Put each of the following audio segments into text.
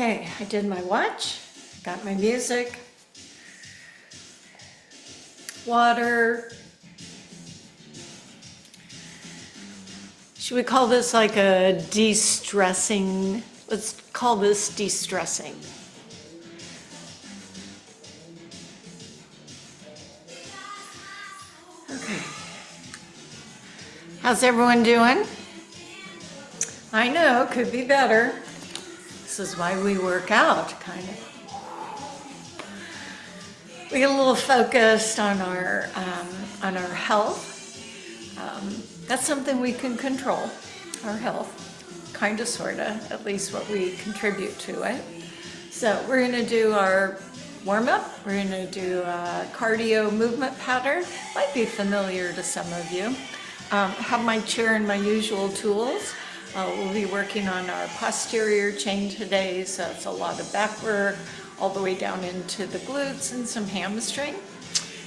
Okay, I did my watch, got my music, water. Should we call this like a de-stressing? Let's call this de-stressing. Okay. How's everyone doing? I know, could be better. This is why we work out, kind of. We get a little focused on our health. That's something we can control, our health, kind of, sort of, at least what we contribute to it. So we're going to do our warm-up. We're going to do a cardio movement pattern. Might be familiar to some of you. Have my chair and my usual tools. We'll be working on our posterior chain today, so it's a lot of back work, all the way down into the glutes and some hamstring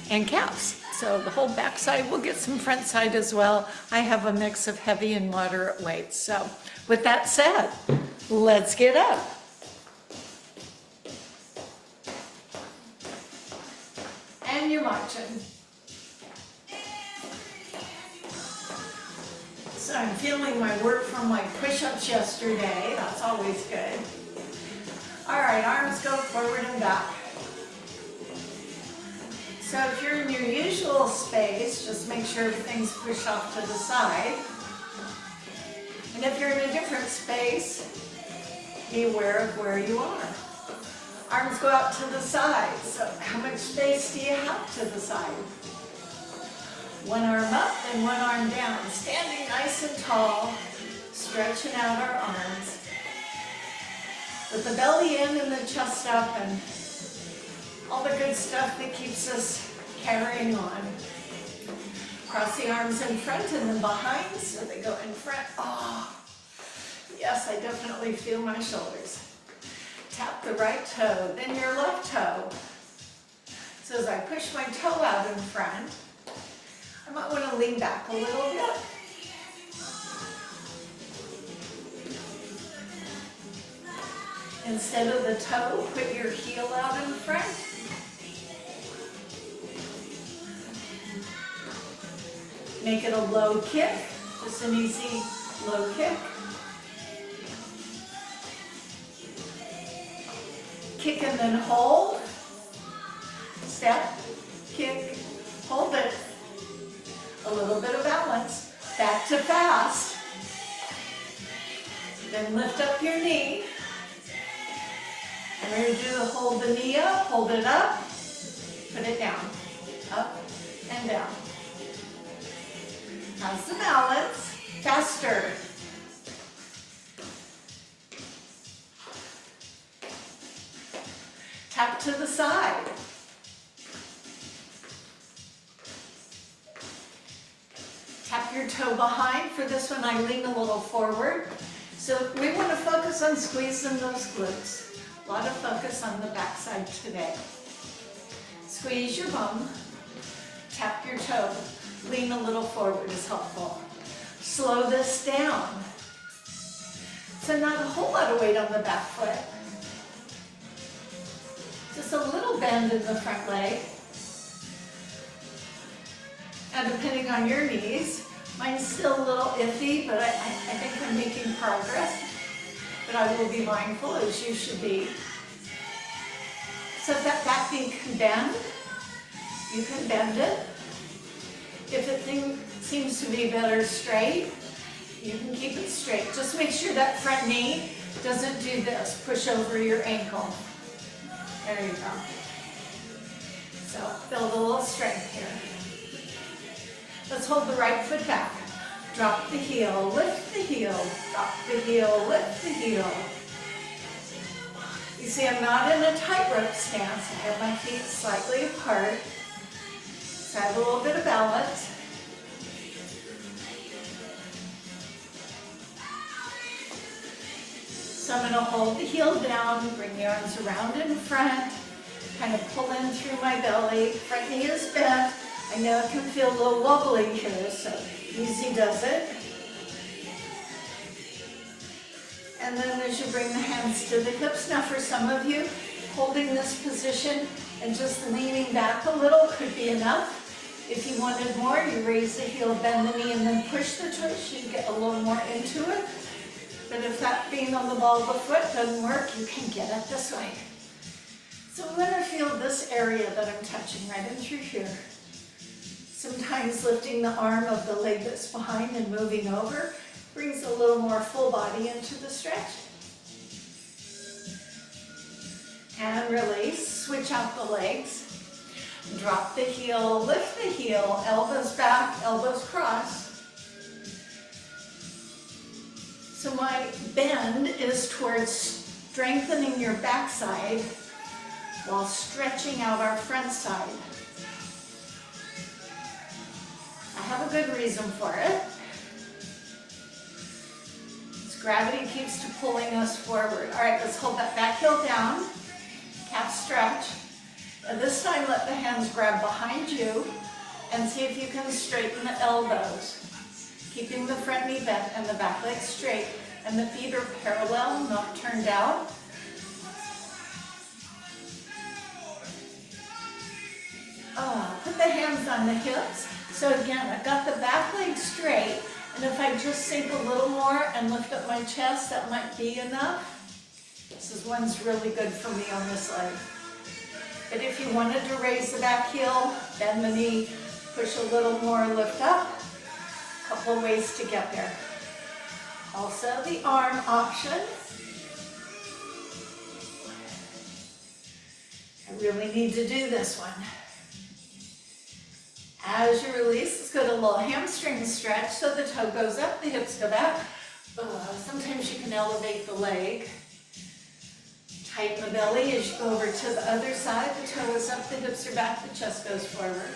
and calves. So the whole back side, we'll get some front side as well. I have a mix of heavy and moderate weights. So with that said, let's get up. And you're marching. So I'm feeling my work from my push-ups yesterday. That's always good. All right, arms go forward and back. So if you're in your usual space, just make sure everything's pushed off to the side. And if you're in a different space, be aware of where you are. Arms go out to the side. So how much space do you have to the side? One arm up and one arm down. Standing nice and tall, stretching out our arms. With the belly in and the chest up and all the good stuff that keeps us carrying on. Cross the arms in front and then behind, so they go in front. Oh, yes, I definitely feel my shoulders. Tap the right toe, then your left toe. So as I push my toe out in front, I might want to lean back a little bit. Instead of the toe, put your heel out in front. Make it a low kick, just an easy low kick. Kick and then hold. Step, kick, hold it. A little bit of balance. Back to fast. Then lift up your knee. And we're going to do the hold the knee up, hold it up, put it down, up and down. How's the balance? Faster. Tap to the side. Tap your toe behind. For this one, I lean a little forward. So we want to focus on squeezing those glutes. A lot of focus on the backside today. Squeeze your bum, tap your toe, lean a little forward is helpful. Slow this down. So not a whole lot of weight on the back foot. Just a little bend in the front leg. And depending on your knees, mine's still a little iffy, but I think I'm making progress. But I will be mindful, as you should be. So if that back knee can bend, you can bend it. If it seems to be better straight, you can keep it straight. Just make sure that front knee doesn't do this, push over your ankle. There you go. So build a little strength here. Let's hold the right foot back. Drop the heel, lift the heel, drop the heel, lift the heel. You see, I'm not in a tightrope stance. I have my feet slightly apart. So I have a little bit of balance. So I'm going to hold the heel down, bring the arms around in front, kind of pull in through my belly. Front knee is bent. I know it can feel a little wobbly here, so easy does it. And then as you bring the hands to the hips, now for some of you, holding this position and just leaning back a little could be enough. If you wanted more, you raise the heel, bend the knee, and then push the twist. You get a little more into it. But if that being on the ball of the foot doesn't work, you can get it this way. So we want to feel this area that I'm touching right in through here. Sometimes lifting the arm of the leg that's behind and moving over brings a little more full body into the stretch. And release, switch out the legs. Drop the heel, lift the heel, elbows back, elbows cross. So my bend is towards strengthening your backside while stretching out our front side. I have a good reason for it. As gravity keeps pulling us forward. All right, let's hold that back heel down, calf stretch. And this time let the hands grab behind you and see if you can straighten the elbows. Keeping the front knee bent and the back leg straight, and the feet are parallel, not turned out. Put the hands on the hips. So again, I've got the back leg straight, and if I just sink a little more and lift up my chest, that might be enough. One's really good for me on this leg. But if you wanted to raise the back heel, bend the knee, push a little more, lift up. A couple of ways to get there. Also the arm option. I really need to do this one. As you release, let's go to a little hamstring stretch. So the toe goes up, the hips go back. Sometimes you can elevate the leg. Tighten the belly as you go over to the other side. The toe is up, the hips are back, the chest goes forward.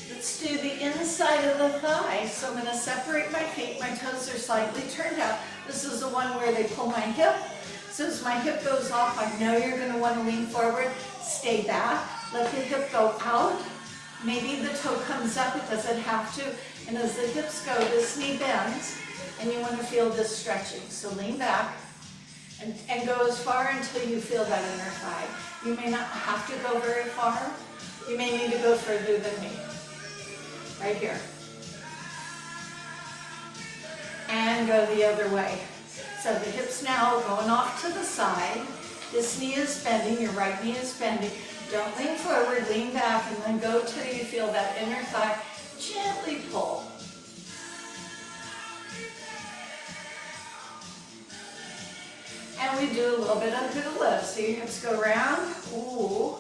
Let's do the inside of the thigh. So I'm going to separate my feet. My toes are slightly turned out. This is the one where they pull my hip. So as my hip goes off, I know you're going to want to lean forward. Stay back. Let the hip go out. Maybe the toe comes up. It doesn't have to. And as the hips go, this knee bends. And you want to feel this stretching. So lean back. And go as far until you feel that inner thigh. You may not have to go very far. You may need to go further than me. Right here. And go the other way. So the hips now going off to the side. This knee is bending, your right knee is bending. Don't lean forward, lean back, and then go till you feel that inner thigh. Gently pull. And we do a little bit of the lift. So your hips go around. Ooh.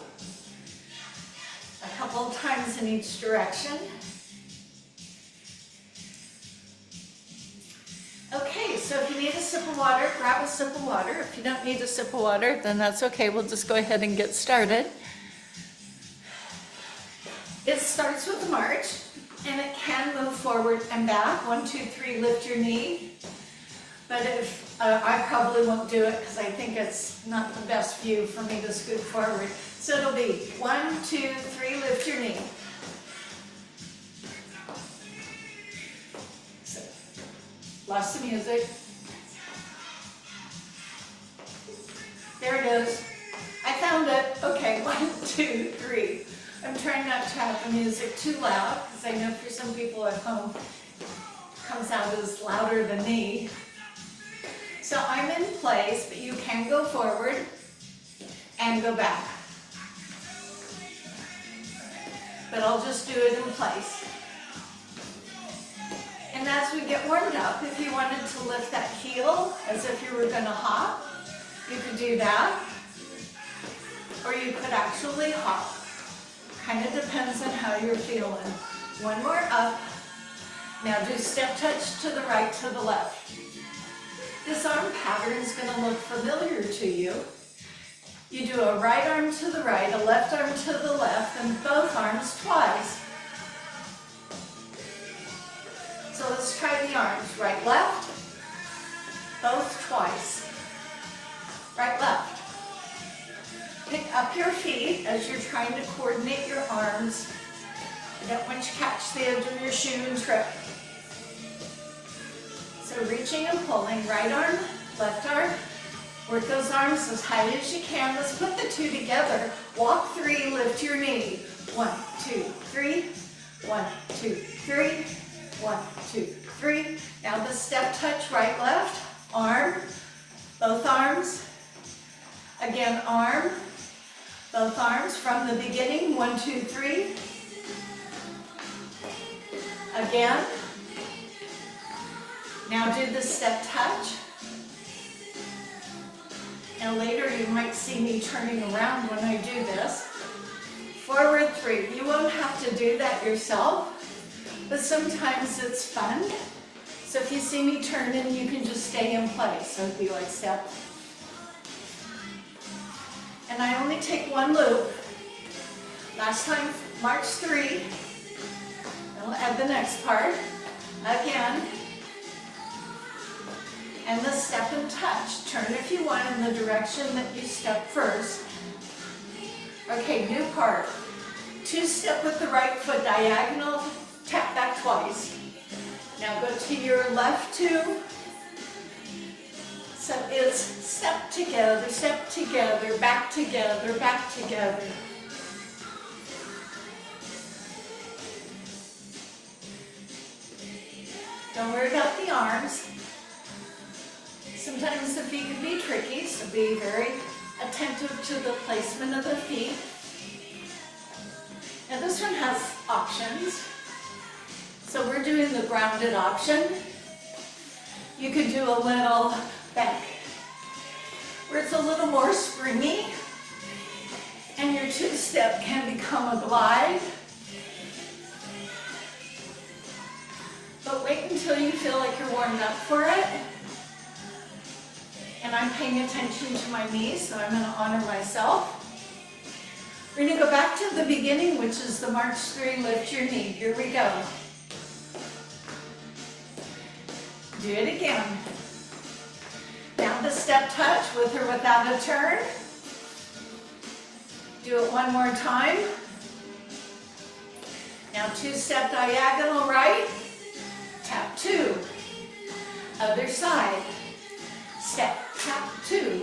A couple of times in each direction. Okay, so if you need a sip of water, grab a sip of water. If you don't need a sip of water, then that's okay. We'll just go ahead and get started. It starts with a march, and it can move forward and back. 1, 2, 3, lift your knee. But if I probably won't do it because I think it's not the best view for me to scoot forward. So it'll be 1, 2, 3, lift your knee. So, lost the music. There it is. I found it. Okay, 1, 2, 3. I'm trying not to have the music too loud because I know for some people at home it comes out as louder than me. So I'm in place, but you can go forward and go back. But I'll just do it in place. And as we get warmed up, if you wanted to lift that heel as if you were going to hop, you could do that. Or you could actually hop. Kind of depends on how you're feeling. One more up. Now do step touch to the right, to the left. This arm pattern is going to look familiar to you. You do a right arm to the right, a left arm to the left, and both arms twice. So let's try the arms. Right, left, both twice. Right, left. Pick up your feet as you're trying to coordinate your arms. I don't want you to catch the edge of your shoe and trip. So So reaching and pulling, right arm, left arm. Work those arms as high as you can. Let's put the two together. Walk 3, lift your knee. 1, 2, 3. 1, 2, 3. 1, 2, 3. Now the step touch, right, left. Arm, both arms. Again, arm, both arms from the beginning. 1, 2, 3. Again. Now do the step touch. Now later you might see me turning around when I do this. Forward 3. You won't have to do that yourself, but sometimes it's fun. So if you see me turning, you can just stay in place. So it'd be like step. And I only take one loop. Last time, march 3. I'll add the next part. Again. And the step and touch. Turn if you want in the direction that you step first. Okay, new part. 2-step with the right foot diagonal, tap back twice. Now go to your left 2. So it's step together, back together, back together. Don't worry about the arms. Sometimes the feet can be tricky, so be very attentive to the placement of the feet. And this one has options. So we're doing the grounded option. You could do a little back, where it's a little more springy, and your 2-step can become a glide. But wait until you feel like you're warmed up for it. And I'm paying attention to my knees, so I'm going to honor myself. We're going to go back to the beginning, which is the march 3, lift your knee. Here we go. Do it again. Now the step touch with or without a turn. Do it one more time. Now 2-step diagonal right. Tap 2. Other side. Step, tap 2.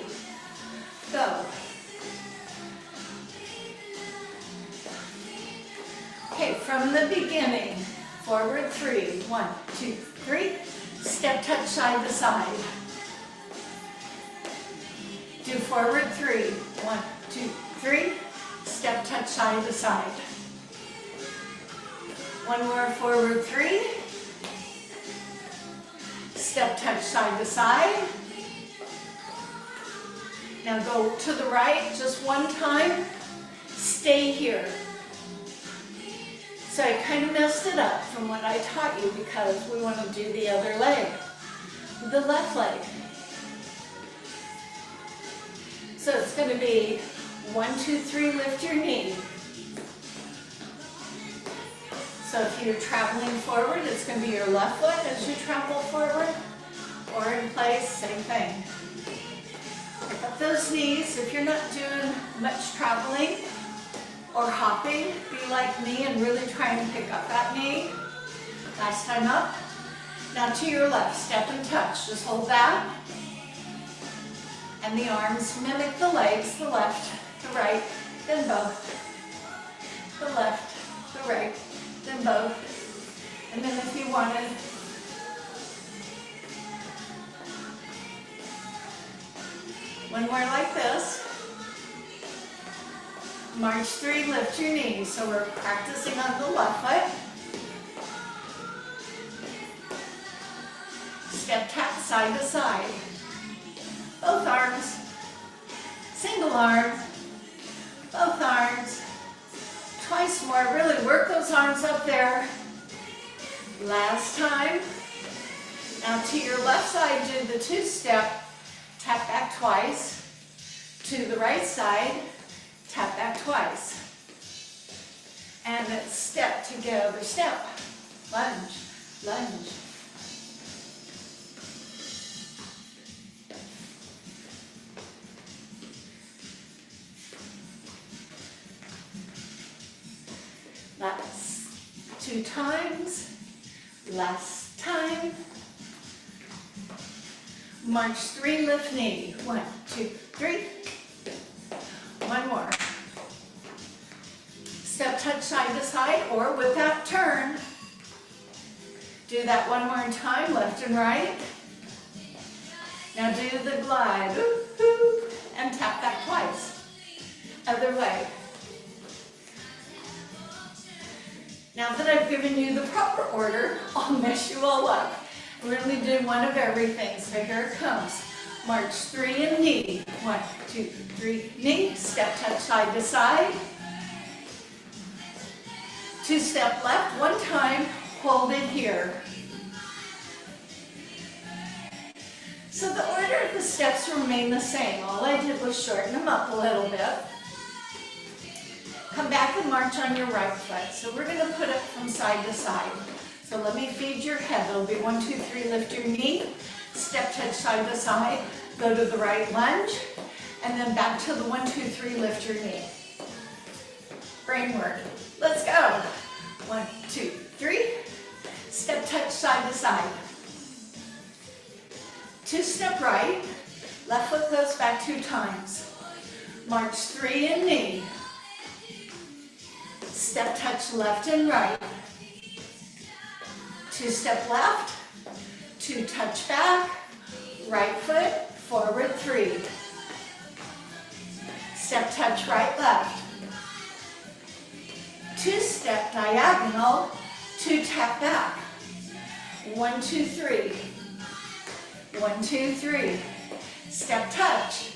Go. Okay, from the beginning. Forward 3. 1, 2, 3. Step touch side to side. Do forward 3. 1, 2, 3. Step touch side to side. One more forward 3. Step touch side to side. Now go to the right just one time. Stay here. So I kind of messed it up from what I taught you because we want to do the other leg, the left leg. So it's going to be 1, 2, 3, lift your knee. So if you're traveling forward, it's going to be your left foot as you travel forward, or in place, same thing. Pick up those knees. If you're not doing much traveling or hopping, be like me and really try and pick up that knee. Last time up. Now to your left, step and touch. Just hold that. And the arms mimic the legs, the left, the right, then both. The left, the right, then both. And then if you wanted, one more like this. March 3, lift your knees. So we're practicing on the left foot. Step tap side to side. Both arms. Single arm. Both arms. Twice more. Really work those arms up there. Last time. Now to your left side, do the 2-step. Tap back twice. To the right side. Tap back twice. And it's step together, step. Lunge, lunge. Last 2 times. Last time. March 3, lift knee. 1, 2, 3. One more. Step touch side to side, or with that turn. Do that one more time, left and right. Now do the glide, and tap back twice. Other way. Now that I've given you the proper order, I'll mess you all up. We're going to do one of everything, so here it comes. March 3 and knee. 1, 2, 3, knee. Step touch side to side. 2 step left, one time, hold it here. So the order of the steps remain the same. All I did was shorten them up a little bit. Come back and march on your right foot. So we're going to put it from side to side. So let me feed your head. It'll be 1, 2, 3, lift your knee. Step touch side to side. Go to the right lunge. And then back to the 1, 2, 3, lift your knee. Brain work. Let's go. 1, 2, 3. Step touch side to side. 2 step right. Left foot goes back 2 times. March 3 and knee. Step touch left and right. 2 step left. 2 touch back. Right foot, forward 3. Step touch right left. 2 step diagonal, 2 tap back. 1, 2, 3. 1, 2, 3. Step touch.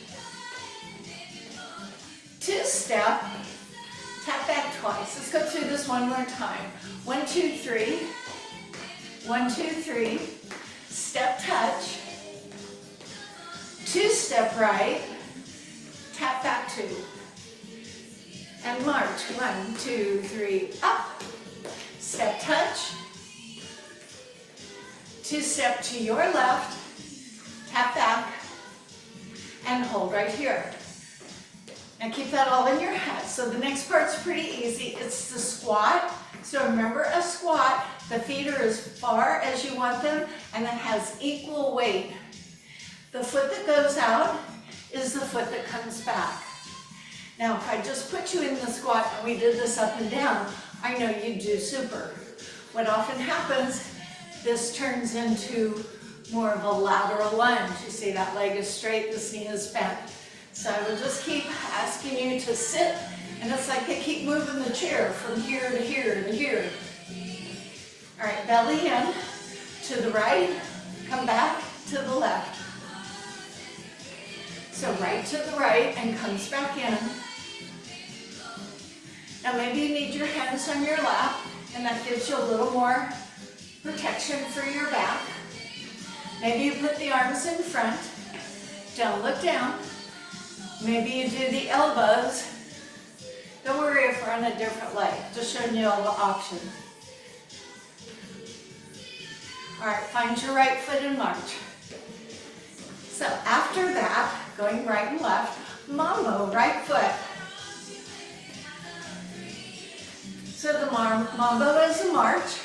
2 step, tap back twice. Let's go through this one more time. 1, 2, 3. 1, 2, 3. Step touch. 2 step right. Tap back 2. And march. 1, 2, 3. Up. Step touch. 2 step to your left. Tap back. And hold right here. Now keep that all in your head. So the next part's pretty easy. It's the squat. So remember a squat. The feet are as far as you want them, and it has equal weight. The foot that goes out is the foot that comes back. Now if I just put you in the squat and we did this up and down, I know you'd do super. What often happens, this turns into more of a lateral lunge. You see that leg is straight, this knee is bent. So I will just keep asking you to sit, and it's like I keep moving the chair from here to here to here. All right, belly in, to the right, come back to the left. So right to the right and comes back in. Now maybe you need your hands on your lap, and that gives you a little more protection for your back. Maybe you put the arms in front. Don't look down. Maybe you do the elbows. Don't worry if we're on a different leg. Just showing you all the options. All right, find your right foot and march. So after that, going right and left, mambo, right foot. So the mambo is a march,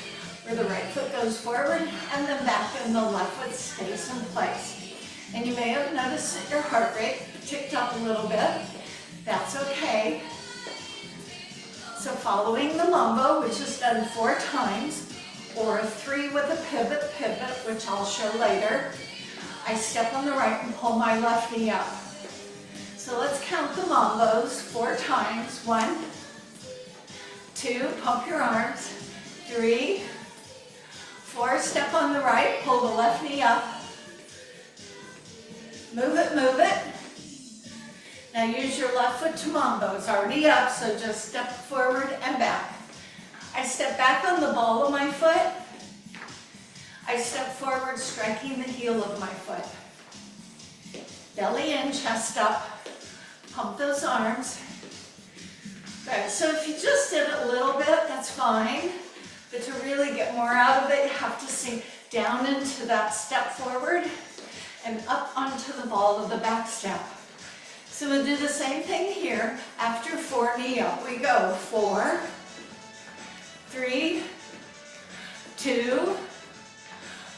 where the right foot goes forward and then back and the left foot stays in place. And you may have noticed that your heart rate ticked up a little bit. That's okay. So following the mambo, which is done 4 times, or a 3 with a pivot, which I'll show later, I step on the right and pull my left knee up. So let's count the mambos 4 times. 1, 2, pump your arms. 3, 4, step on the right, pull the left knee up. Move it, move it. Now use your left foot to mambo. It's already up, so just step forward and back. I step back on the ball of my foot. I step forward, striking the heel of my foot. Belly in, chest up. Pump those arms. Good. So if you just did it a little bit, that's fine. But to really get more out of it, you have to sink down into that step forward and up onto the ball of the back step. So we'll do the same thing here. After 4, knee up we go. 4, 3, 2,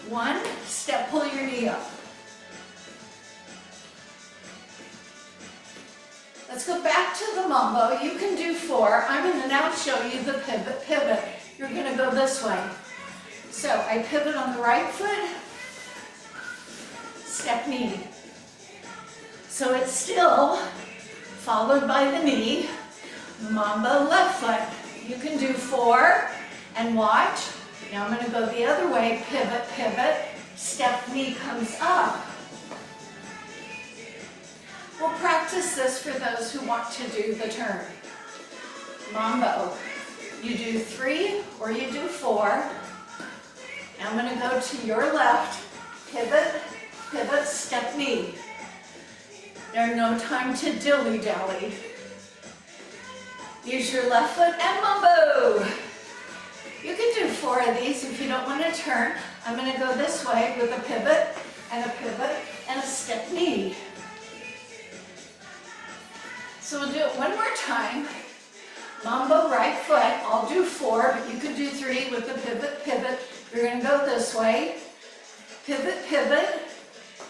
1. Step, pull your knee up. Let's go back to the mambo. You can do 4. I'm going to now show you the pivot. You're going to go this way. So I pivot on the right foot, step knee. So it's still followed by the knee, mambo left foot. You can do 4 and watch. Now I'm going to go the other way, pivot, pivot, step knee comes up. We'll practice this for those who want to do the turn. Mambo. You do 3 or you do 4. Now I'm going to go to your left, pivot, pivot, step knee. There's no time to dilly-dally. Use your left foot and mambo. You can do 4 of these if you don't want to turn. I'm going to go this way with a pivot and a step knee. So we'll do it one more time. Mambo right foot. I'll do 4, but you can do 3 with the pivot, pivot. You're going to go this way. Pivot, pivot.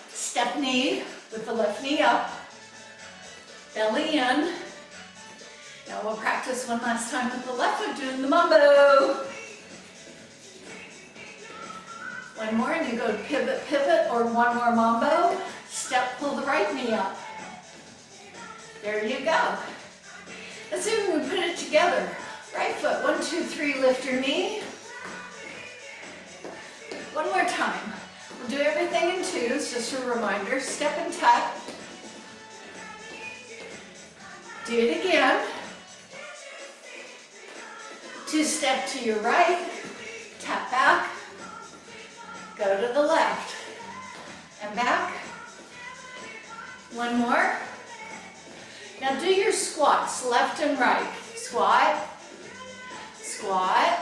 Step knee with the left knee up. Belly in. Now we'll practice one last time with the left foot doing the mambo. One more and you go pivot, pivot, or one more mambo. Step, pull the right knee up. There you go. Let's see if we can put it together. Right foot, 1, 2, 3, lift your knee. One more time. We'll do everything in 2s, just a reminder. Step and tap. Do it again. 2 step to your right, tap back, go to the left, and back. One more. Now do your squats, left and right. Squat, squat.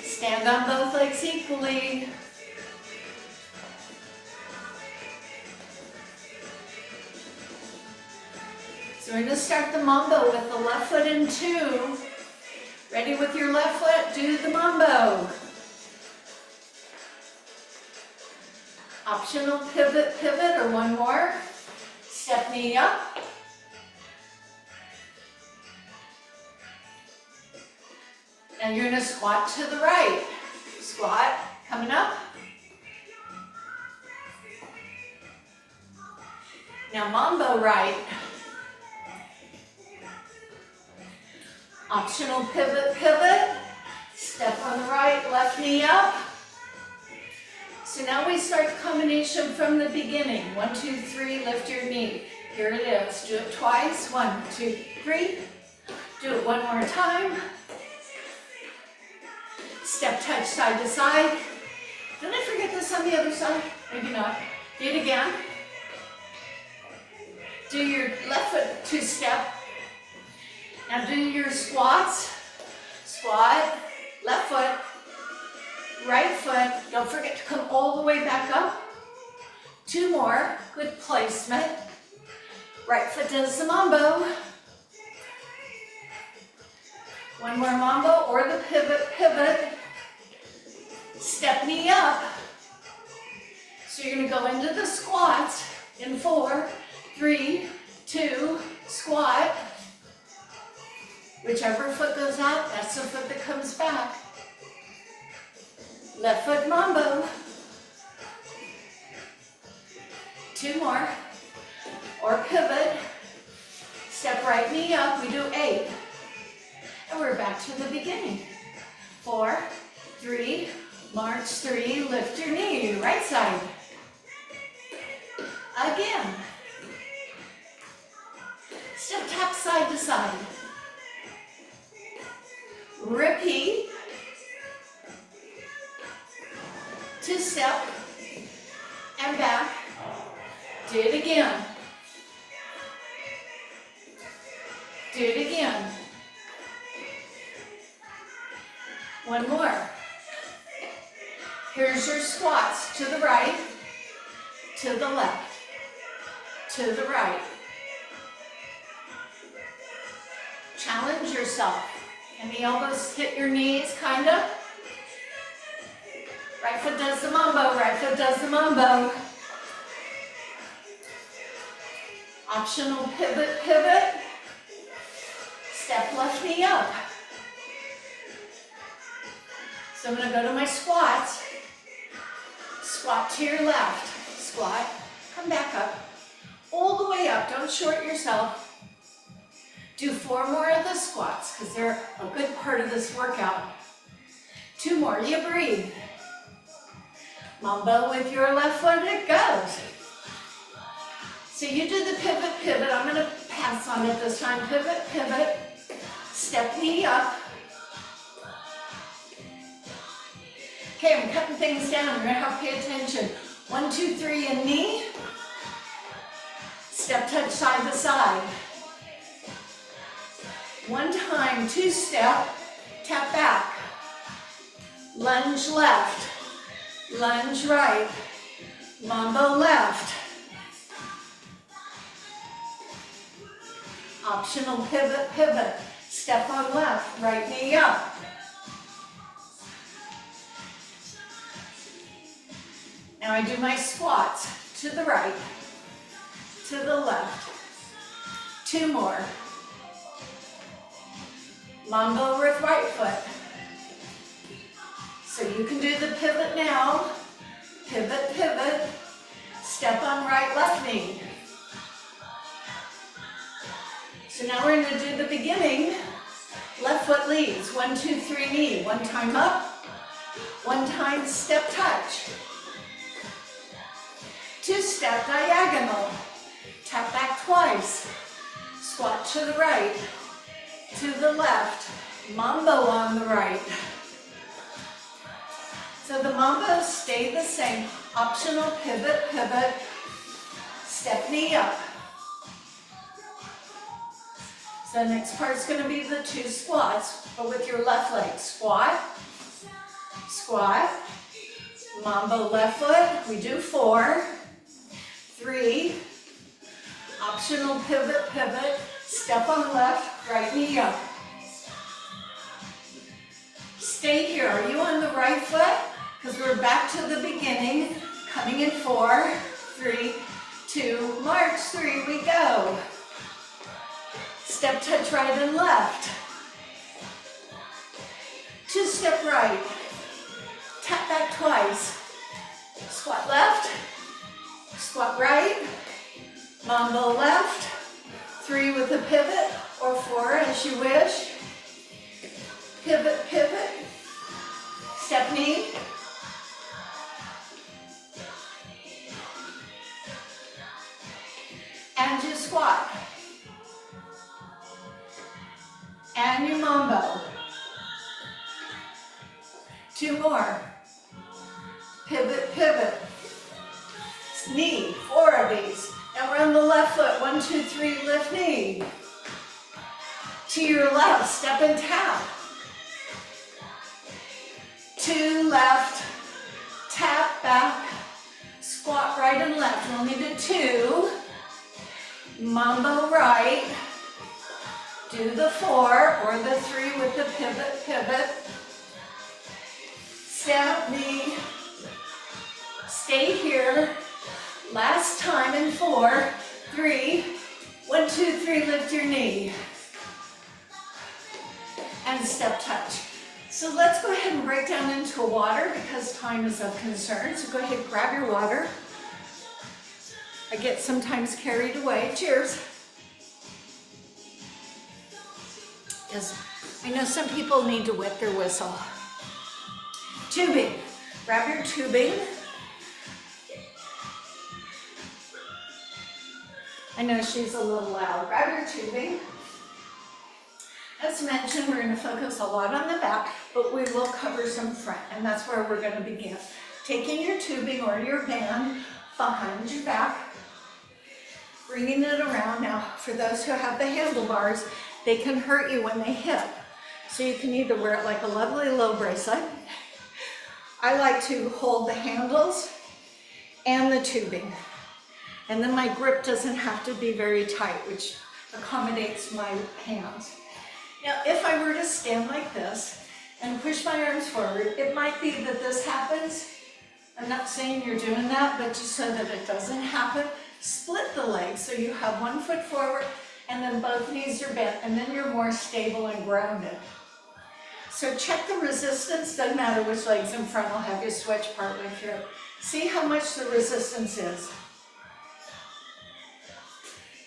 Stand on both legs equally. So we're going to start the mambo with the left foot in 2. Ready with your left foot, do the mambo. Optional pivot, pivot, or one more. Step knee up. Now you're going to squat to the right. Squat, coming up. Now mambo right. Optional pivot, pivot. Step on the right, left knee up. So now we start the combination from the beginning. 1, 2, 3, lift your knee. Here it is. Do it twice. 1, 2, 3. Do it one more time. Step touch side to side. Did I forget this on the other side? Maybe not. Do it again. Do your left foot 2 step. Now do your squats. Squat, left foot, right foot. Don't forget to come all the way back up. 2 more. Good placement. Right foot does the mambo. One more mambo or the pivot, pivot. Step knee up. So you're going to go into the squats in 4, 3, 2, squat. Whichever foot goes out, that's the foot that comes back. Left foot mambo. 2 more. Or pivot. Step right knee up. We do 8. And we're back to the beginning. 4, 3, march 3, lift your knee, right side. Again. Step tap side to side. Repeat. 2 step and back. Do it again. Do it again. One more. Here's your squats to the right, to the left, to the right. Challenge yourself. Can the elbows hit your knees, kind of? Right foot does the mambo, right foot does the mambo. Optional pivot, pivot. Step left knee up. So I'm going to go to my squats. Squat to your left. Squat. Come back up. All the way up. Don't short yourself. Do 4 more of the squats because they're a good part of this workout. 2 more. You breathe. Mambo with your left foot. It goes. So you do the pivot, pivot. I'm going to pass on it this time. Pivot, pivot. Step knee up. Okay, I'm cutting things down. You're going to have to pay attention. 1, 2, 3 in knee. Step touch side to side. 1 time, 2 step, tap back. Lunge left. Lunge right. Mambo left. Optional pivot, pivot. Step on left, right knee up. Now I do my squats to the right, to the left. 2 more. Mambo with right foot. So you can do the pivot now. Pivot, pivot. Step on right, left knee. So now we're going to do the beginning. Left foot leads. 1, 2, 3 knee. 1 time up. 1 time step touch. 2 step diagonal. Tap back twice. Squat to the right. To the left. Mambo on the right. So the mambos stay the same. Optional pivot, pivot. Step knee up. So the next part's going to be the 2 squats, but with your left leg. Squat, squat, mambo left foot. We do 4, 3, optional pivot, pivot, step on left, right knee up. Stay here. Are you on the right foot? Because we're back to the beginning. Coming in 4, 3, 2, march, 3, we go. Step touch right and left. 2 step right. Tap back twice. Squat left. Squat right. Mambo left. 3 with a pivot or 4 as you wish. Pivot, pivot. Step knee. And you squat. And you mambo. 2 more. Pivot, pivot. Knee, 4 of these. Now we're on the left foot. 1, 2, 3, lift knee. To your left, step and tap. 2 left, tap back, squat right and left. We only did 2. Mambo right. Do the 4 or the 3 with the pivot, pivot. Step knee. Stay here. Last time in 4, 3. 1, 2, 3, lift your knee. And step touch. So let's go ahead and break down into water because time is of concern. So go ahead, grab your water. I get sometimes carried away. Cheers. Because I know some people need to wet their whistle. Tubing. Grab your tubing. I know she's a little loud. Grab your tubing. As mentioned, we're going to focus a lot on the back, but we will cover some front, and that's where we're going to begin. Taking your tubing or your band behind your back, bringing it around. Now, for those who have the handlebars, they can hurt you when they hit. So you can either wear it like a lovely low bracelet. I like to hold the handles and the tubing. And then my grip doesn't have to be very tight, which accommodates my hands. Now, if I were to stand like this and push my arms forward, it might be that this happens. I'm not saying you're doing that, but just so that it doesn't happen, split the legs so you have one foot forward and then both knees are bent, and then you're more stable and grounded. So check the resistance, doesn't matter which leg's in front, I'll have you switch partway through. See how much the resistance is.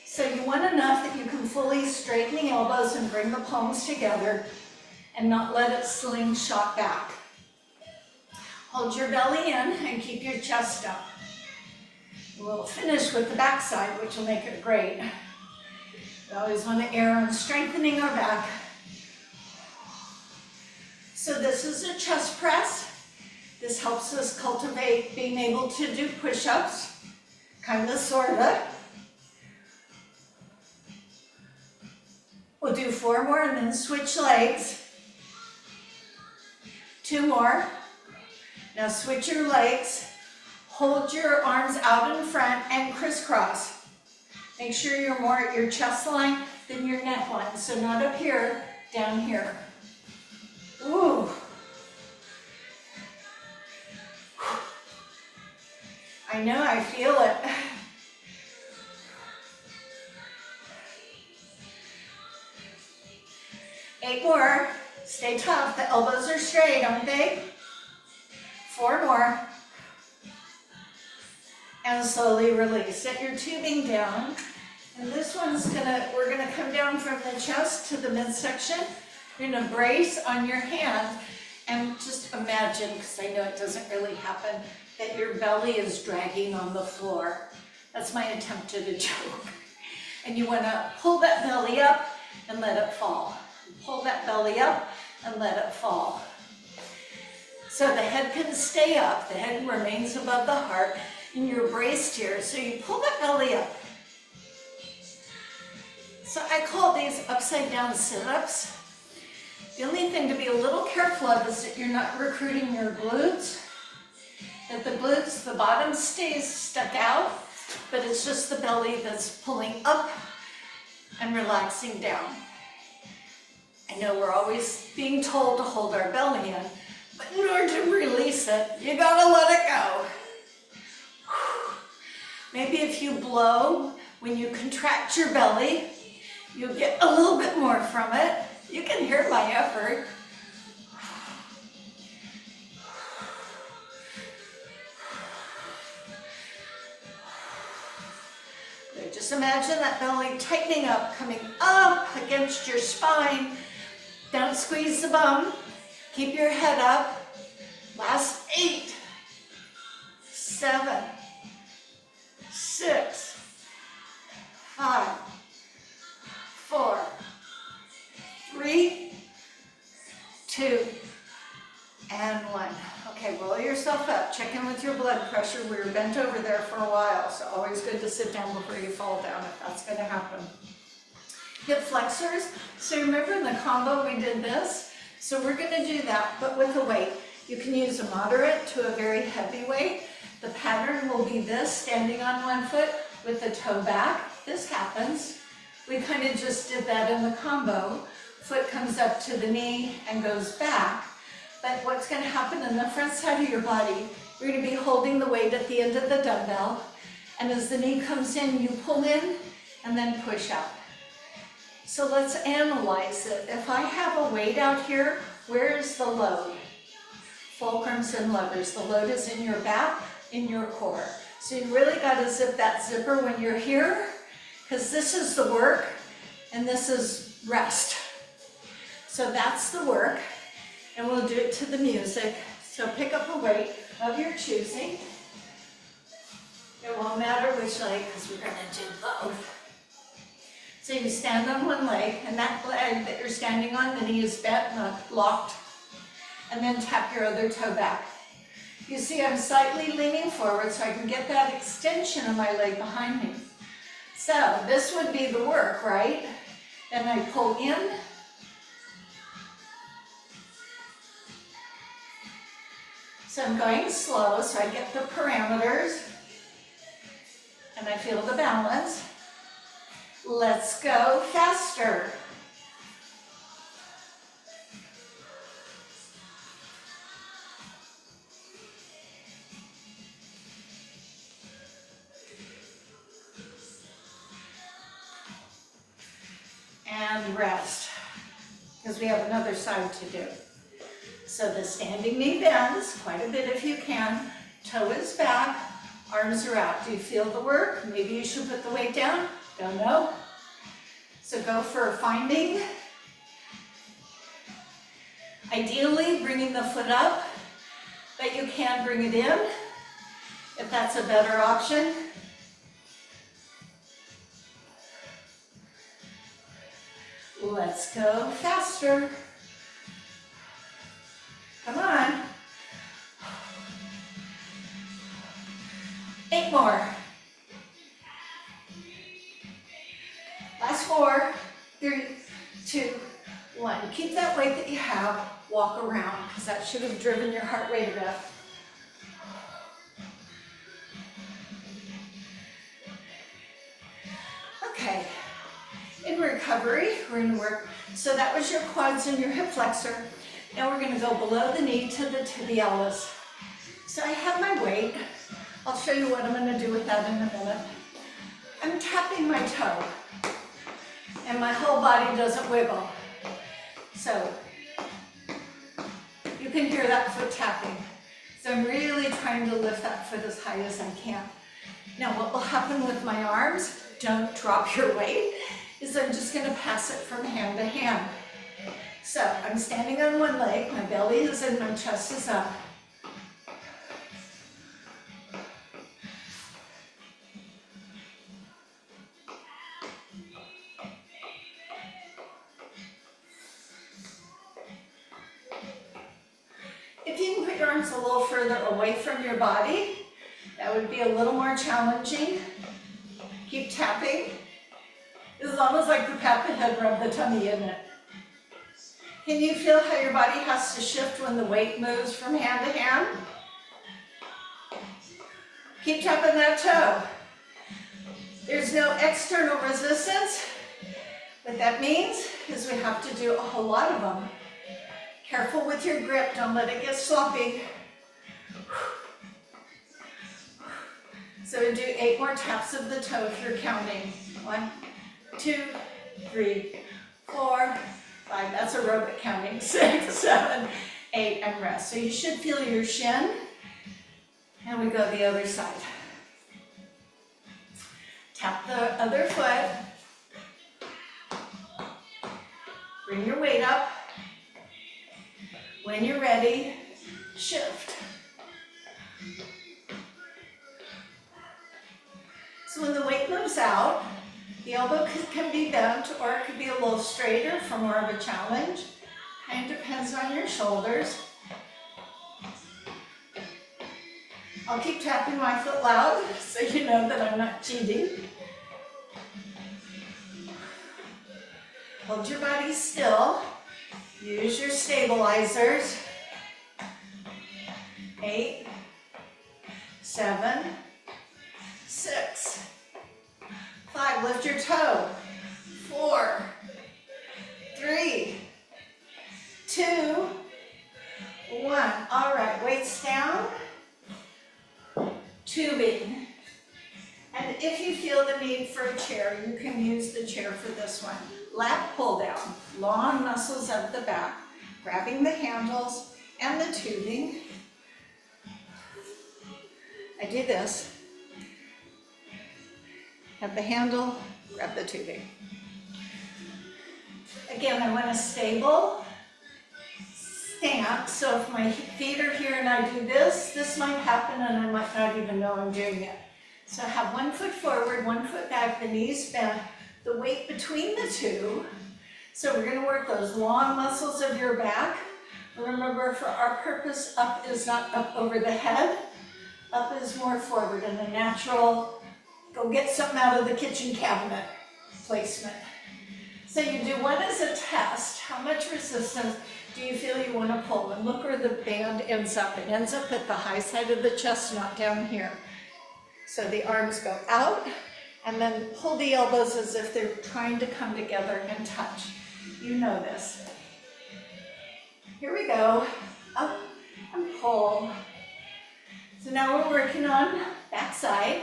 So you want enough that you can fully straighten the elbows and bring the palms together and not let it slingshot back. Hold your belly in and keep your chest up. We'll finish with the back side, which will make it great. We always want to err on strengthening our back. So this is a chest press. This helps us cultivate being able to do push-ups, kind of, sort of. We'll do 4 more and then switch legs. 2 more. Now switch your legs. Hold your arms out in front and crisscross. Make sure you're more at your chest line than your neck line. So not up here, down here. Ooh. I know, I feel it. Eight more. Stay tough. The elbows are straight, aren't they? 4 more. And slowly release. Set your tubing down. And this one's we're gonna come down from the chest to the midsection. You're gonna brace on your hand and just imagine, because I know it doesn't really happen, that your belly is dragging on the floor. That's my attempt at a joke. And you wanna pull that belly up and let it fall. Pull that belly up and let it fall. So the head can stay up, the head remains above the heart, and you're braced here. So you pull that belly up. So I call these upside down sit-ups. The only thing to be a little careful of is that you're not recruiting your glutes. That the glutes, the bottom stays stuck out, but it's just the belly that's pulling up and relaxing down. I know we're always being told to hold our belly in, but in order to release it, you gotta let it go. Maybe if you blow, when you contract your belly, you'll get a little bit more from it. You can hear my effort. Just imagine that belly tightening up, coming up against your spine. Don't squeeze the bum. Keep your head up. Last 8, 7, 6, 5, 4, 3, 2, and 1. Okay, roll yourself up. Check in with your blood pressure. We were bent over there for a while, so always good to sit down before you fall down if that's going to happen. Hip flexors. So remember in the combo we did this? So we're going to do that, but with a weight. You can use a moderate to a very heavy weight. The pattern will be this, standing on one foot with the toe back. This happens. We kind of just did that in the combo. Foot comes up to the knee and goes back. But what's going to happen in the front side of your body, you're going to be holding the weight at the end of the dumbbell. And as the knee comes in, you pull in and then push out. So let's analyze it. If I have a weight out here, where is the load? Fulcrums and levers. The load is in your back, in your core. So you really got to zip that zipper when you're here, because this is the work and this is rest. So that's the work, and we'll do it to the music. So pick up a weight of your choosing. It won't matter which leg, because we're going to do both. So you stand on one leg, and that leg that you're standing on, the knee is bent, not locked, and then tap your other toe back. You see I'm slightly leaning forward so I can get that extension of my leg behind me. So this would be the work, right? Then I pull in. So I'm going slow so I get the parameters and I feel the balance. Let's go faster. and rest, because we have another side to do. So the standing knee bends quite a bit if you can. Toe is back, arms are out. Do you feel the work? Maybe you should put the weight down. Don't know. So go for finding. Ideally, bringing the foot up, but you can bring it in if that's a better option. Let's go faster. Come on. 8 more. Last 4, 3, 2, 1. Keep that weight that you have. Walk around, because that should have driven your heart rate a bit. Okay. In recovery, we're going to work. So that was your quads and your hip flexor. Now we're going to go below the knee to the tibialis. So I have my weight. I'll show you what I'm going to do with that in a minute. I'm tapping my toe, and my whole body doesn't wiggle. So you can hear that foot tapping. So I'm really trying to lift that foot as high as I can. Now what will happen with my arms, don't drop your weight, is I'm just going to pass it from hand to hand. So I'm standing on one leg, my belly is in, my chest is up. If you can put your arms a little further away from your body, that would be a little more challenging. Keep tapping. As long as like the pat the head, rub the tummy in it. Can you feel how your body has to shift when the weight moves from hand to hand? Keep tapping that toe. There's no external resistance. What that means is we have to do a whole lot of them. Careful with your grip, don't let it get sloppy. So we do 8 more taps of the toe if you're counting. 1, 2, 3, 4, 5. That's aerobic counting. 6, 7, 8, and rest. So you should feel your shin. And we go the other side. Tap the other foot. Bring your weight up. When you're ready, shift. So when the weight moves out, the elbow can be bent or it could be a little straighter for more of a challenge. Kind of depends on your shoulders. I'll keep tapping my foot loud so you know that I'm not cheating. Hold your body still. Use your stabilizers. 8, 7, 6, 5. Lift your toe. 4, 3, 2, 1. All right, weights down. Tubing. And if you feel the need for a chair, you can use the chair for this one. Lat pull down, long muscles of the back, grabbing the handles and the tubing. I do this. Have the handle, grab the tubing. Again, I want a stable stance, so if my feet are here and I do this, this might happen and I might not even know I'm doing it. So have 1 foot forward, 1 foot back, the knees bent, the weight between the two. So we're going to work those long muscles of your back. Remember, for our purpose, up is not up over the head. Up is more forward in a natural, go get something out of the kitchen cabinet placement. So you do one as a test. How much resistance do you feel you want to pull? And look where the band ends up. It ends up at the high side of the chest, not down here. So the arms go out, and then pull the elbows as if they're trying to come together and touch. You know this. Here we go. Up and pull. So now we're working on back side,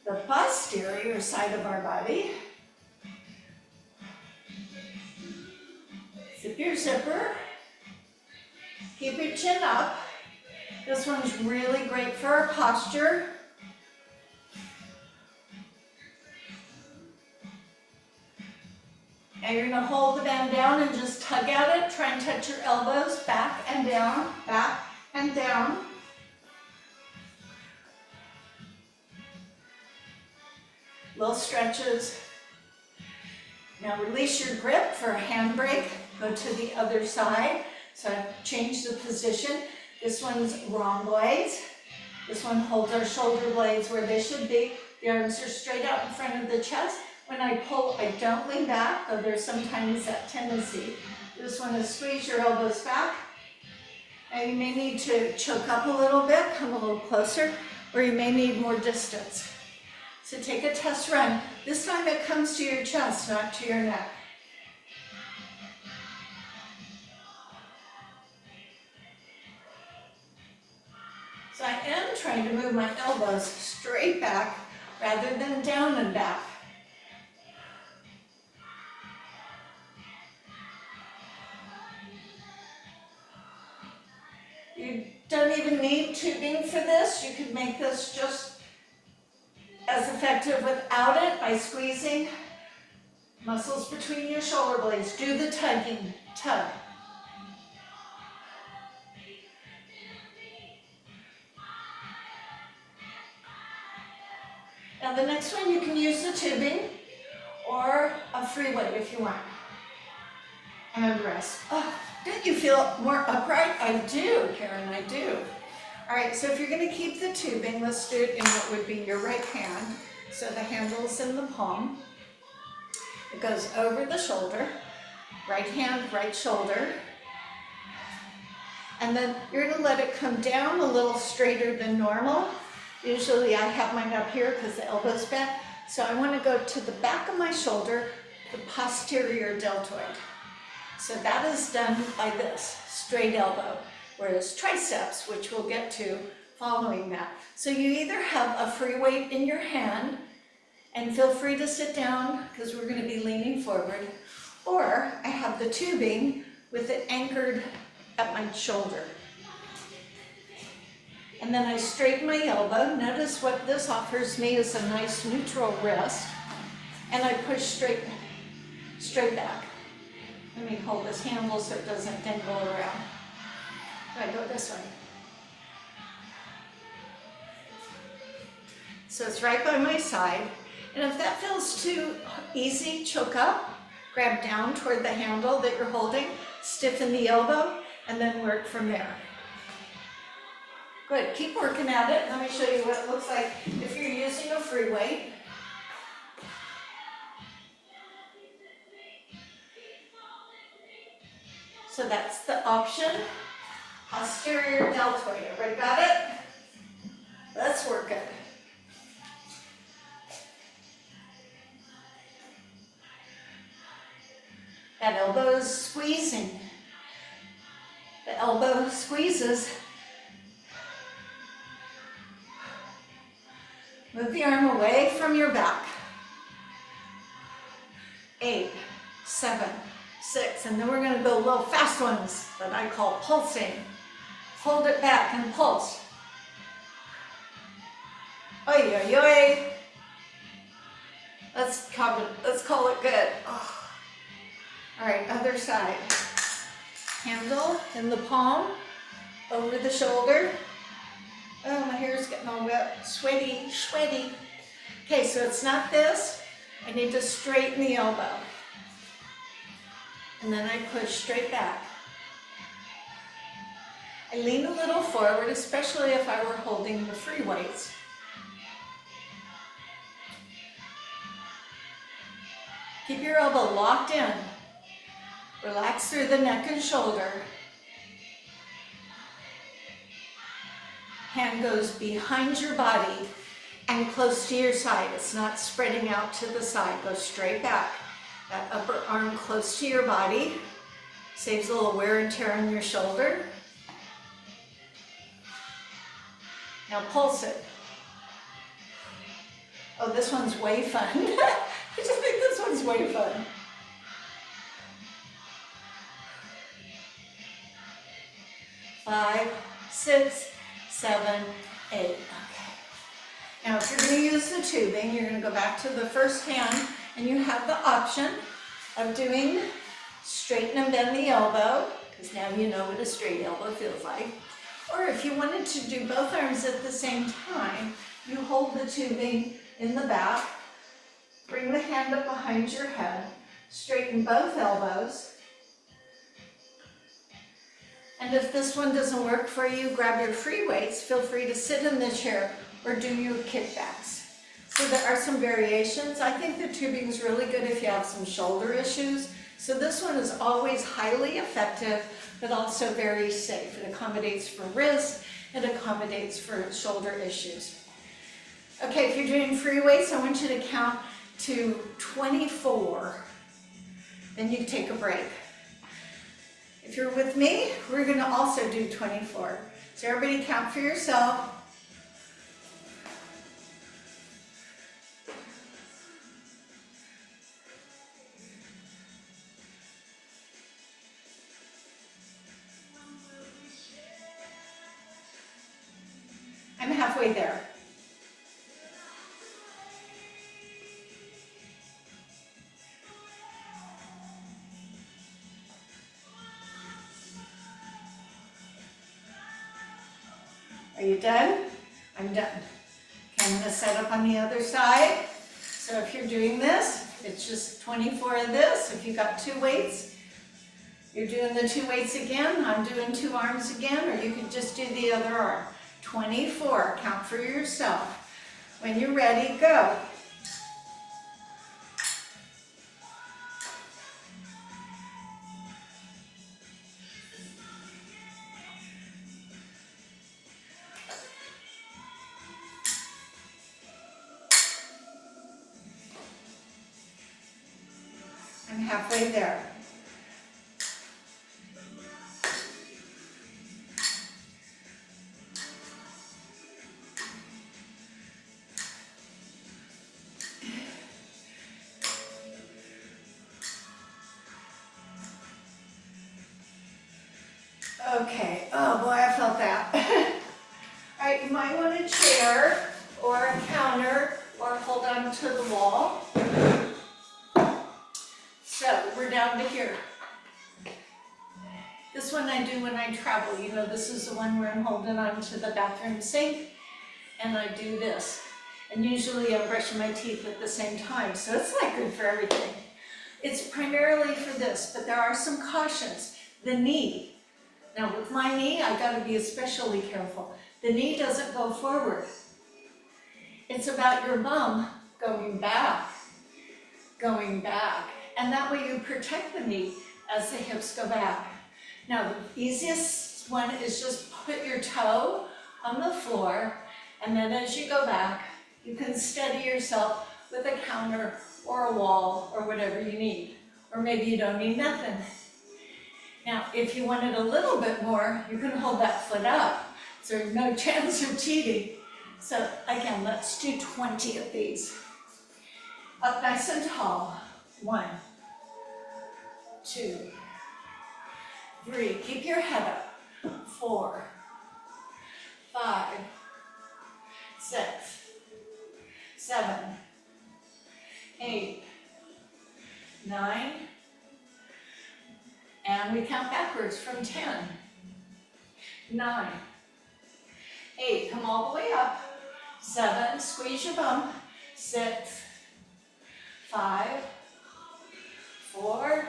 the posterior side of our body. Zip your zipper. Keep your chin up. This one's really great for our posture. Now you're going to hold the band down and just tug at it. Try and touch your elbows back and down, back and down. Little stretches. Now release your grip for a handbrake. Go to the other side. So I've changed the position. This one's rhomboids. This one holds our shoulder blades where they should be. The arms are straight out in front of the chest. When I pull, I don't lean back, though there's sometimes that tendency. This one is squeeze your elbows back. And you may need to choke up a little bit, come a little closer, or you may need more distance. So take a test run. This time it comes to your chest, not to your neck. So I am trying to move my elbows straight back rather than down and back. You don't even need tubing for this. You could make this just as effective without it by squeezing muscles between your shoulder blades. Do the tugging, tug. Now the next one you can use the tubing or a free weight if you want. And rest. Oh, don't you feel more upright? I do, Karen, I do. All right, so if you're going to keep the tubing, let's do it in what would be your right hand. So the handle's in the palm. It goes over the shoulder. Right hand, right shoulder. And then you're going to let it come down a little straighter than normal. Usually I have mine up here because the elbow's bent. So I want to go to the back of my shoulder, the posterior deltoid. So that is done by this, straight elbow, whereas triceps, which we'll get to following that. So you either have a free weight in your hand, and feel free to sit down because we're going to be leaning forward, or I have the tubing with it anchored at my shoulder. And then I straighten my elbow. Notice what this offers me is a nice neutral rest, and I push straight back. Let me hold this handle so it doesn't dangle around. I go this way. So it's right by my side. And if that feels too easy, choke up, grab down toward the handle that you're holding, stiffen the elbow, and then work from there. Good, keep working at it. Let me show you what it looks like if you're using a free weight. So that's the option, posterior deltoid. Everybody got it? Let's work it. That elbow is squeezing. The elbow squeezes. Move the arm away from your back. 8, 7, 6, and then we're going to go little fast ones that I call pulsing. Hold it back and pulse. Oi, oi, oi. Let's call it good. Oh. All right, other side. Handle in the palm, over the shoulder. Oh, my hair's getting all wet, sweaty, sweaty. Okay, so it's not this. I need to straighten the elbow. And then I push straight back. I lean a little forward, especially if I were holding the free weights. Keep your elbow locked in. Relax through the neck and shoulder. Hand goes behind your body and close to your side. It's not spreading out to the side. Go straight back. That upper arm close to your body. Saves a little wear and tear on your shoulder. Now pulse it. Oh, this one's way fun. I just think this one's way fun. 6, 7, 8. Okay. Now if you're going to use the tubing, you're going to go back to the first hand and you have the option of doing straighten and bend the elbow, because now you know what a straight elbow feels like. Or if you wanted to do both arms at the same time, you hold the tubing in the back, bring the hand up behind your head, straighten both elbows. And if this one doesn't work for you, grab your free weights. Feel free to sit in the chair or do your kickbacks. So there are some variations. I think the tubing is really good if you have some shoulder issues. So this one is always highly effective, but also very safe. It accommodates for wrist, it accommodates for shoulder issues. Okay, if you're doing free weights, I want you to count to 24. Then you take a break. If you're with me, we're going to also do 24. So everybody count for yourself. I'm halfway there. Are you done? I'm done. Okay, I'm going to set up on the other side. So if you're doing this, it's just 24 of this. If you've got 2 weights, you're doing the 2 weights again. I'm doing 2 arms again, or you could just do the other arm. 24, count for yourself. When you're ready, go. I'm halfway there. Okay, oh boy, I felt that. All right, you might want a chair or a counter or hold on to the wall. So we're down to here. This one I do when I travel. You know, this is the one where I'm holding on to the bathroom sink and I do this. And usually I'm brushing my teeth at the same time, so it's not good for everything. It's primarily for this, but there are some cautions. The knee. Now with my knee, I've got to be especially careful. The knee doesn't go forward. It's about your bum going back. And that way you protect the knee as the hips go back. Now the easiest one is just put your toe on the floor, and then as you go back, you can steady yourself with a counter or a wall or whatever you need. Or maybe you don't need nothing. Now, if you want it a little bit more, you can hold that foot up. So there's no chance of cheating. So again, let's do 20 of these. Up nice and tall. 1, 2, 3. Keep your head up. 4, 5, 6, 7, 8, 9, and we count backwards from 10, 9, 8, come all the way up, 7, squeeze your bum, 6, 5, 4,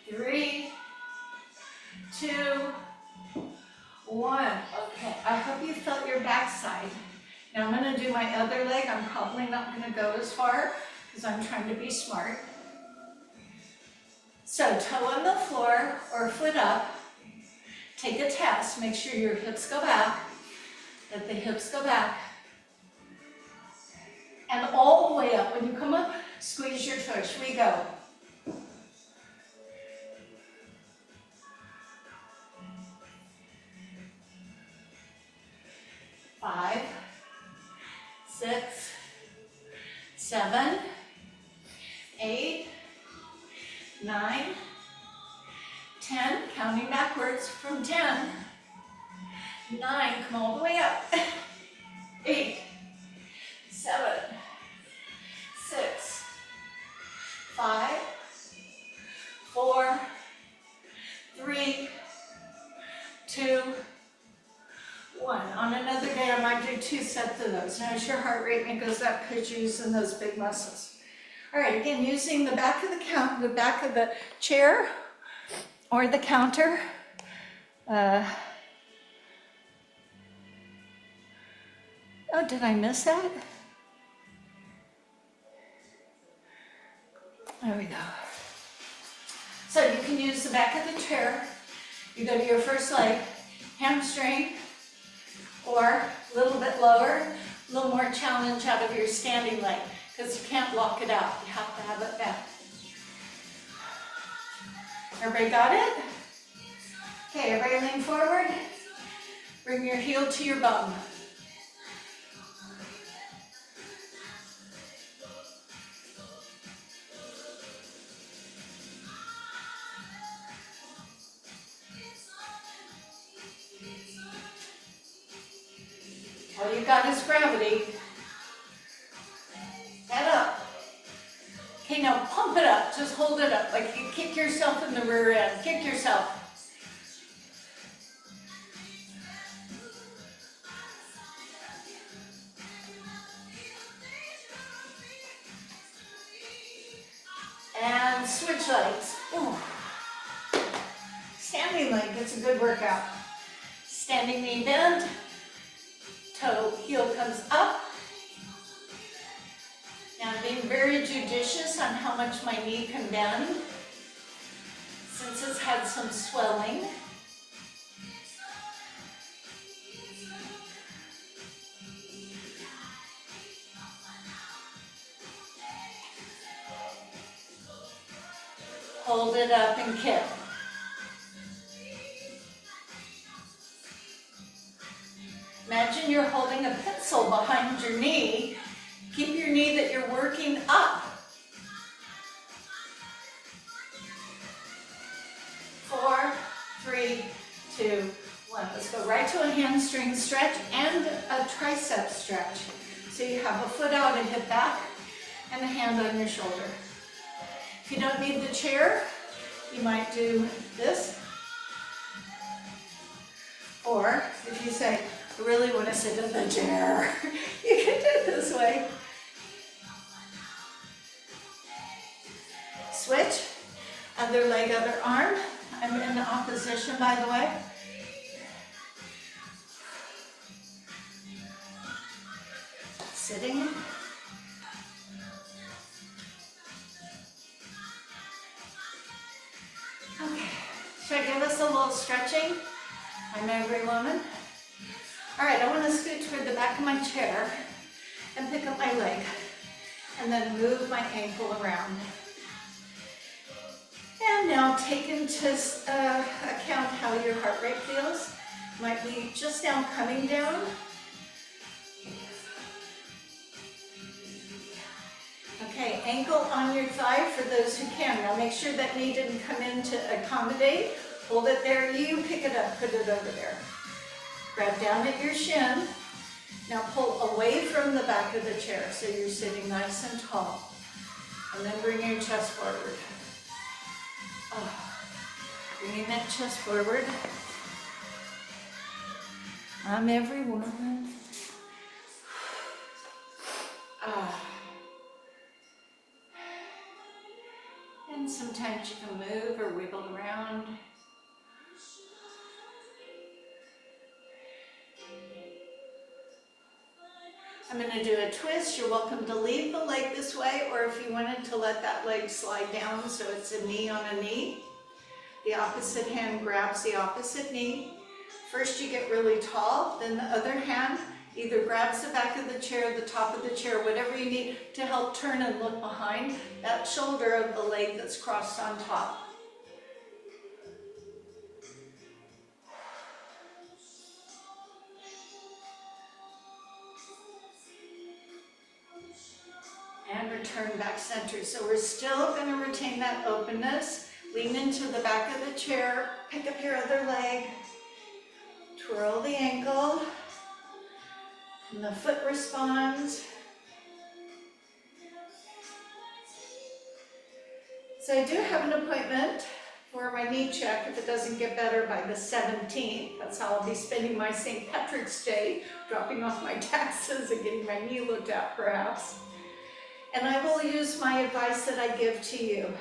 3, 2, 1. Okay, I hope you felt your backside. Now I'm going to do my other leg. I'm probably not going to go as far because I'm trying to be smart. So toe on the floor or foot up. Take a test. Make sure your hips go back. Let the hips go back. And all the way up. When you come up, squeeze your tush. We go. 5, 6, 7, 8, 9, 10, counting backwards from 10, 9, come all the way up. 8, 7, 6, 5, 4, 3, 2, 1. On another day, I might do 2 sets of those. Notice your heart rate may goes up because you're using those big muscles. All right, again, using the back of the back of the chair or the counter. Oh, did I miss that? There we go. So you can use the back of the chair. You go to your first leg, hamstring, or a little bit lower, a little more challenge out of your standing leg, because you can't lock it out. You have to have it back. Everybody got it? Okay, everybody lean forward. Bring your heel to your bum. All you got is gravity. Head up. Okay, now pump it up. Just hold it up like you kick yourself in the rear end. Kick yourself. And switch legs. Ooh. Standing leg, that's a good workout. Standing knee bend. Toe, heel comes up. Now I'm being very judicious on how much my knee can bend, since it's had some swelling. Hold it up and kick. Imagine you're holding a pencil behind your knee. Keep your knee that you're working up. 4, 3, 2, 1. Let's go right to a hamstring stretch and a tricep stretch. So you have a foot out, a hip back, and a hand on your shoulder. If you don't need the chair, you might do this. Or if you say, I really want to sit in the chair, you can do it this way. Switch, other leg, other arm. I'm in the opposition, by the way. Sitting. Okay, should I give us a little stretching? I'm every woman. All right, I want to scoot toward the back of my chair and pick up my leg and then move my ankle around. And now take into account how your heart rate feels. Might be just now coming down. Okay, ankle on your thigh for those who can. Now make sure that knee didn't come in to accommodate. Hold it there, you pick it up, put it over there. Grab down at your shin. Now pull away from the back of the chair so you're sitting nice and tall. And then bring your chest forward. Oh. Bringing that chest forward. I'm every woman. And sometimes you can move or wiggle around. I'm going to do a twist. You're welcome to leave the leg this way, or if you wanted to let that leg slide down so it's a knee on a knee, the opposite hand grabs the opposite knee. First you get really tall, then the other hand either grabs the back of the chair, the top of the chair, whatever you need to help turn and look behind that shoulder of the leg that's crossed on top. And return back center. So we're still going to retain that openness. Lean into the back of the chair, pick up your other leg, Twirl the ankle, and the foot responds. So I do have an appointment for my knee check if it doesn't get better by the 17th. That's how I'll be spending my St. Patrick's Day, dropping off my taxes and getting my knee looked at perhaps. And I will use my advice that I give to you.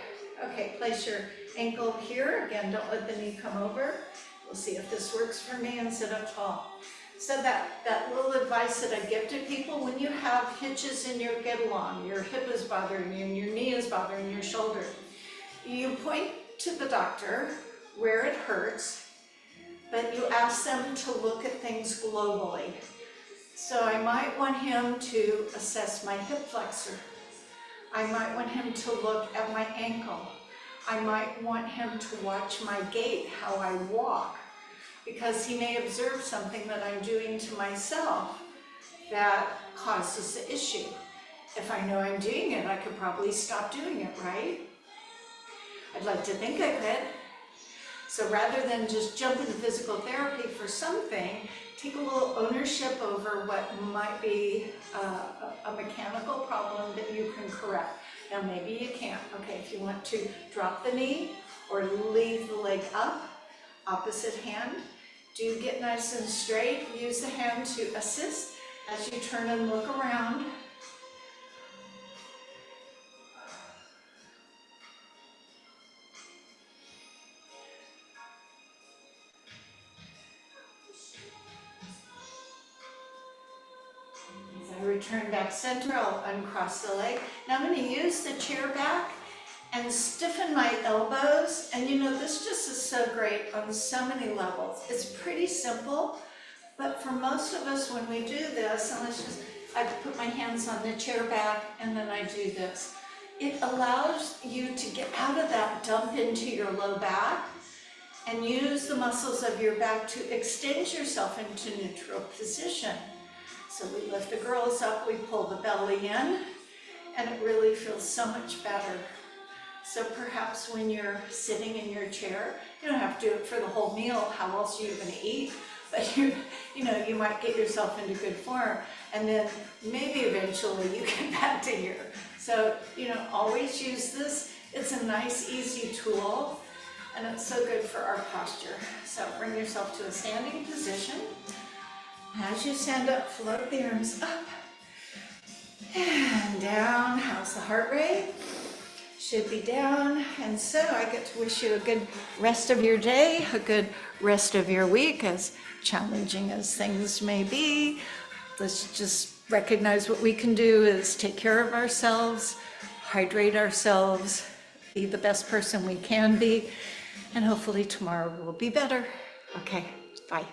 Okay, place your ankle here. Again, don't let the knee come over. We'll see if this works for me, and sit up tall. So that little advice that I give to people, when you have hitches in your get along, your hip is bothering you and your knee is bothering your shoulder, you point to the doctor where it hurts, but you ask them to look at things globally. So I might want him to assess my hip flexor. I might want him to look at my ankle. I might want him to watch my gait, how I walk, because he may observe something that I'm doing to myself that causes the issue. If I know I'm doing it, I could probably stop doing it, right? I'd like to think I could. So rather than just jump into physical therapy for something, take a little ownership over what might be a mechanical problem that you can correct. Now maybe you can't. Okay, if you want to drop the knee or leave the leg up, opposite hand, do get nice and straight. Use the hand to assist as you turn and look around. Return back center, I'll uncross the leg. Now I'm going to use the chair back and stiffen my elbows. And you know, this just is so great on so many levels. It's pretty simple, but for most of us when we do this, and I put my hands on the chair back and then I do this. It allows you to get out of that dump into your low back and use the muscles of your back to extend yourself into neutral position. So we lift the girls up, we pull the belly in, and it really feels so much better. So perhaps when you're sitting in your chair, you don't have to do it for the whole meal. How else are you going to eat? But you might get yourself into good form, and then maybe eventually you get back to here. So, always use this. It's a nice, easy tool, and it's so good for our posture. So bring yourself to a standing position. As you stand up, float the arms up and down. How's the heart rate? Should be down. And so I get to wish you a good rest of your day, a good rest of your week, as challenging as things may be. Let's just recognize what we can do is take care of ourselves, hydrate ourselves, be the best person we can be, and hopefully tomorrow will be better. Okay, bye.